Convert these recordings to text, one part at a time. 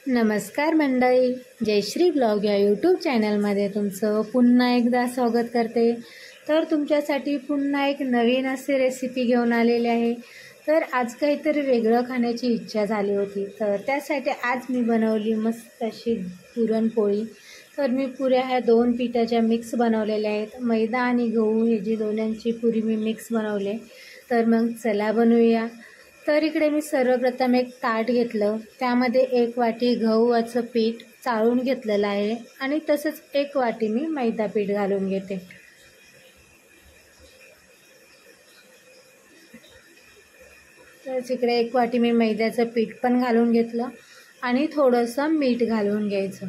नमस्कार मंडळी, जयश्री ब्लॉग या यूट्यूब चॅनलमध्ये तुमचं पुन्हा एकदा स्वागत करते। तर तुमच्यासाठी पुन्हा एक नवीन अशी रेसिपी घेऊन आलेली आहे। तर आज काहीतरी वेगळं खाण्याची इच्छा झाली होती, तर त्यासाठी आज मी बनवली मस्त अशी पुरणपोळी। तर मी पुऱ्या ह्या 2 पिठाच्या मिक्स बनवलेल्या आहेत, मैदा आणि गहू हे जी दोन्यांची पुरी मी मिक्स बनवले। तर मग चला बनवूया। तर इकडे मी सर्वप्रथम एक ताट घेतलं, त्यामध्ये 1 वाटी गव्हाचं पीठ चाळून घेतलेलं आहे आणि तसंच 1 वाटी मी मैदा पीठ घालून घेते। तर इकडे 1 वाटी मी मैद्याचं पीठ पण घालून घेतलं आणि थोडंसं मीठ घालून घ्यायचं।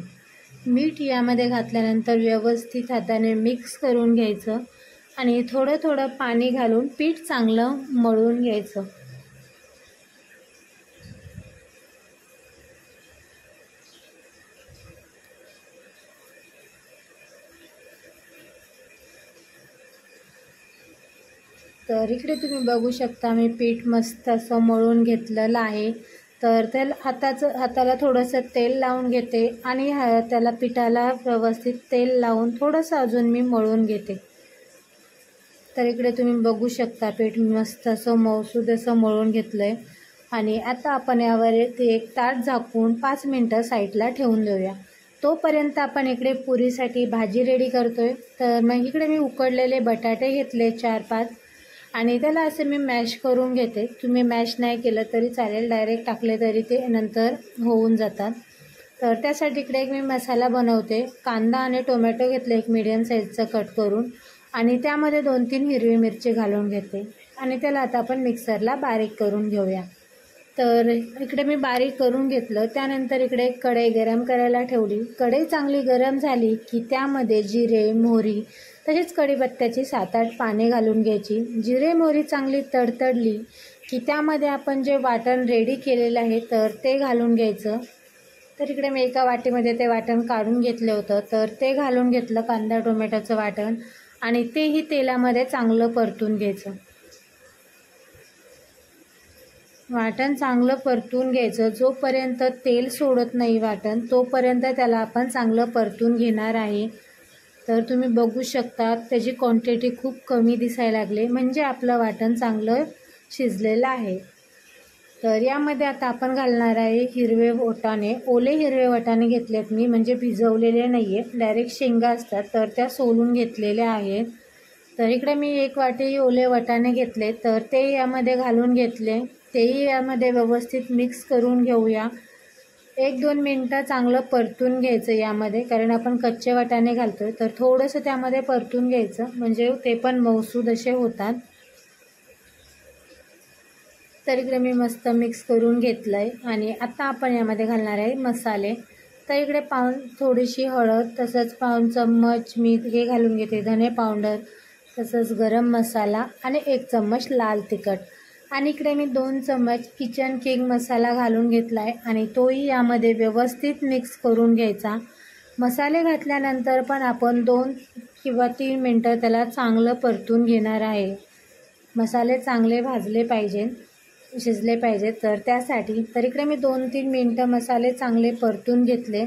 मीठ यामध्ये घातल्यानंतर व्यवस्थित हाताने मिक्स करून घ्यायचं आणि थोडं थोडं पाणी घालून पीठ चांगलं मळून घ्यायचं। तर इकडे तुम्ही बघू शकता मी पीठ मस्त असं मळून घेतलेलं आहे। तर हाताला थोडंसं तेल लावून घेते आणि त्याला पिठाला व्यवस्थित तेल लावून थोडंसं अजून मी मळून घेते। तर इकडे तुम्ही बघू शकता पीठ मस्त असं मऊसूद असं मळून घेतलंय आणि आता आपण यावर एक ताट झाकून 5 मिनिटं साईडला ठेवून देऊया। तोपर्यंत आपण इकडे पुरीसाठी भाजी रेडी करतोय। तर मग इकडे मी उकडलेले बटाटे घेतले 4-5 आणि त्याला असे मी मॅश करून घेते। तुम्ही मॅश नाही केलं तरी चालेल, डायरेक्ट टाकले तरी ते नंतर होऊन जातात। तर त्यासाठी इकडे एक मी मसाला बनवते। कांदा आणि टोमॅटो घेतले एक मीडियम साईजचं कट करून आणि त्यामध्ये 2-3 हिरवी मिरची घालून घेते आणि त्याला आता आपण मिक्सरला बारीक करून घेऊया। तर इकडे मी बारीक करून घेतलं। त्यानंतर इकडे एक कढई गरम करायला ठेवली। कढई चांगली गरम झाली की त्यामध्ये जिरे, मोहरी तसेच कढीपत्त्याची 7-8 पाने घालून घ्यायची। जिरे मोहरी चांगली तडतडली की त्यामध्ये आपण जे वाटण रेडी केलेलं आहे तर ते घालून घ्यायचं। तर इकडे मी एका वाटीमध्ये ते वाटण काढून घेतलं होतं, तर ते घालून घेतलं कांदा टोमॅटोचं वाटण आणि तेही तेलामध्ये चांगलं परतून घ्यायचं। वाटण चांगलं परतून घ्यायचं। जोपर्यंत तेल सोडत नाही वाटण तोपर्यंत त्याला आपण चांगलं परतून घेणार आहे। तर तुम्ही बघू शकता त्याची क्वांटिटी खूप कमी दिसायला लागली, म्हणजे आपलं वाटण चांगलं शिजलेलं आहे। तर यामध्ये आता आपण घालणार आहे हिरवे वाटाणे। ओले हिरवे वाटाणे घेतलेत मी, म्हणजे भिजवलेले नाही आहेत, डायरेक्ट शेंगा असतात तर त्या सोलून घेतलेल्या आहेत। तर इकडे मी 1 वाटी ओले वाटाणे घेतले, तर ते यामध्ये घालून घेतले। तेही यामध्ये व्यवस्थित मिक्स करून घेऊया। 1-2 मिनटं चांगलं परतून घ्यायचं यामध्ये, कारण आपण कच्चे वाटाणे घालतोय तर थोडंसं त्यामध्ये परतून घ्यायचं, म्हणजे ते पण मऊसूद असे होतात। तर इकडे मी मस्त मिक्स करून घेतलं आहे आणि आता आपण यामध्ये घालणार आहे मसाले। तर इकडे थोडीशी हळद, तसंच पाऊण चम्मच मी हे घालून घेते धने पावडर, तसंच गरम मसाला आणि 1 चम्मच लाल तिखट आणि इकडे मी 2 चम्मच किचन किंग मसाला घालून घेतला आहे आणि तोही यामध्ये व्यवस्थित मिक्स करून घ्यायचा। मसाले घातल्यानंतर पण आपण 2 किंवा 3 मिनटं त्याला चांगलं परतून घेणार आहे। मसाले चांगले भाजले पाहिजे, शिजले पाहिजे, तर त्यासाठी तर इकडे मी 2-3 मिनटं मसाले चांगले परतून घेतले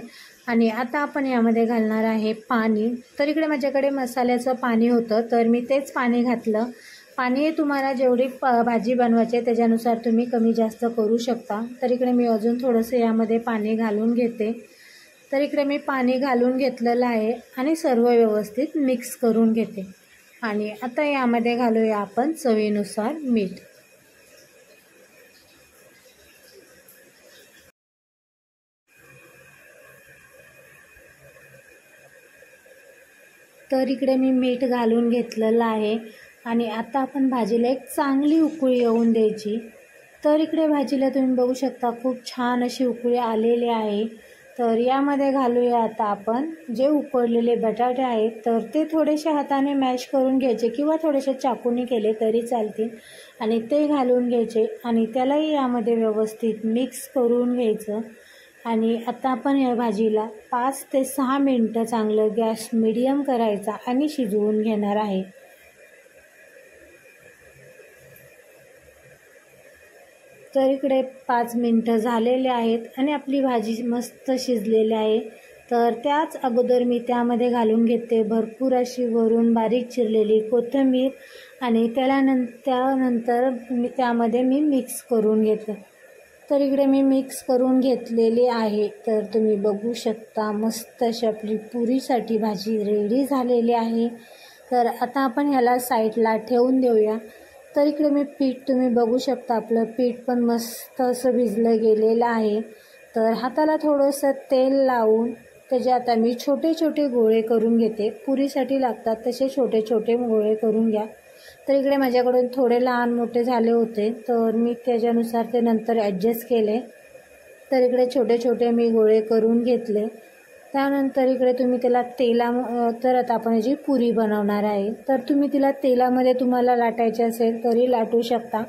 आणि आता आपण यामध्ये घालणार आहे पाणी। तर इकडे माझ्याकडे मसाल्याचं पाणी होतं, तर मी तेच पाणी घातलं। पाणी तुम्हाला जेवढी भाजी बनवायची आहे त्याच्यानुसार तुम्ही कमी जास्त करू शकता। तर इकडे मी अजून थोडंसं यामध्ये पाणी घालून घेते। तर इकडे मी पाणी घालून घेतलेलं आहे आणि सर्व व्यवस्थित मिक्स करून घेते आणि आता यामध्ये घालूया आपण चवीनुसार मीठ। तर इकडे मी मीठ घालून घेतलेलं आहे आणि आता आपण भाजीला एक चांगली उकळी येऊन द्यायची। तर इकडे भाजीला तुम्ही बघू शकता खूप छान अशी उकळी आलेली आहे। तर यामध्ये घालूया आता आपण जे उकडलेले बटाटे आहेत, तर ते थोडेसे हाताने मॅश करून घ्यायचे किंवा थोडेसे चाकूने केले तरी चालतील आणि ते घालून घ्यायचे आणि त्यालाही यामध्ये व्यवस्थित मिक्स करून घ्यायचं आणि आता आपण या भाजीला 5 ते 6 मिनटं चांगलं गॅस मीडियम करायचा आणि शिजवून घेणार आहे। तर इकडे 5 मिनटं झालेले आहेत आणि आपली भाजी मस्त शिजलेली आहे. तर त्याच अगोदर मी त्यामध्ये घालून घेते भरपूर अशी वरून बारीक चिरलेली कोथिंबीर आणि त्यानंतर त्यामध्ये मी मिक्स करून घेते. तर इकडे मी मिक्स करून घेतलेली आहे. तर तुम्ही बघू शकता मस्त अशी आपली पुरीसाठी भाजी रेडी झालेली आहे. तर आता आपण ह्याला साईडला ठेवून देऊया. तर इकडे मी पीठ तुम्ही बघू शकता, आपलं पीठ पण मस्त असं भिजलं गेलेलं आहे. तर हाताला थोडंसं तेल लावून त्याचे आता मी छोटे छोटे गोळे करून घेते. पुरीसाठी लागतात तसे छोटे छोटे गोळे करून घ्या. तर इकडे माझ्याकडून थोडे लहान मोठे झाले होते, तर मी त्याच्यानुसार ते नंतर ॲडजस्ट केले. तर इकडे छोटे छोटे मी गोळे करून घेतले. त्यानंतर इकडे तुम्ही त्याला तर आता आपण याची पुरी बनवणार आहे. तर तुम्ही तिला तेलामध्ये तुम्हाला लाटायची असेल तरी लाटू शकता.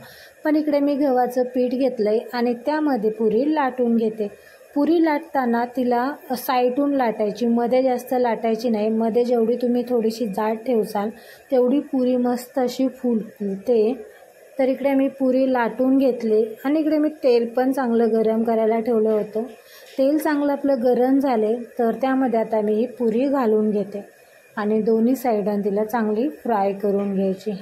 पण इकडे मी गव्हाचं पीठ घेतलं आहे आणि त्यामध्ये पुरी लाटून घेते. पुरी लाटताना तिला साईडून लाटायची, मध्ये जास्त लाटायची नाही. मध्ये जेवढी तुम्ही थोडीशी जाड ठेवसाल तेवढी पुरी मस्त अशी फुलते. तर इकडे मी पुरी लाटून घेतली आणि इकडे मी तेल पण चांगलं गरम करायला ठेवलं होतं. तेल चांगलं आपलं गरम झाले तर त्यामध्ये आता मी ही पुरी घालून घेते आणि दोन्ही साईडून तिला चांगली फ्राय करून घ्यायची.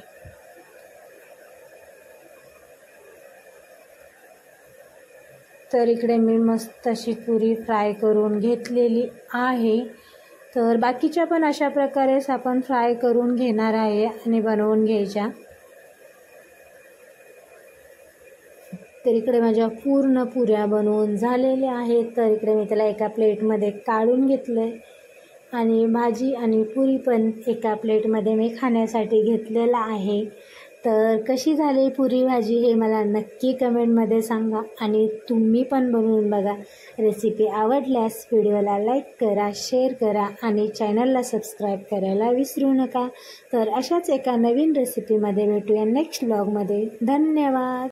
तर इकडे मी मस्त अशी पुरी फ्राय करून घेतलेली आहे. तर बाकीच्या पण अशा प्रकारेच आपण फ्राय करून घेणार आहे आणि बनवून घ्यायच्या. तर इकडे माझ्या पूर्ण पुऱ्या बनवून झालेल्या आहेत. तर इकडे मी त्याला एका प्लेटमध्ये काढून घेतलं आहे आणि भाजी आणि पुरी पण एका प्लेटमध्ये मी खाण्यासाठी घेतलेला आहे. तर कशी झाली पुरी भाजी हे मला नक्की कमेंटमध्ये सांगा आणि तुम्ही पण बनवून बघा. रेसिपी आवडल्यास व्हिडिओला लाईक करा, शेअर करा आणि चॅनलला सबस्क्राईब करायला विसरू नका. तर अशाच एका नवीन रेसिपीमध्ये भेटूया नेक्स्ट व्लॉगमध्ये. धन्यवाद.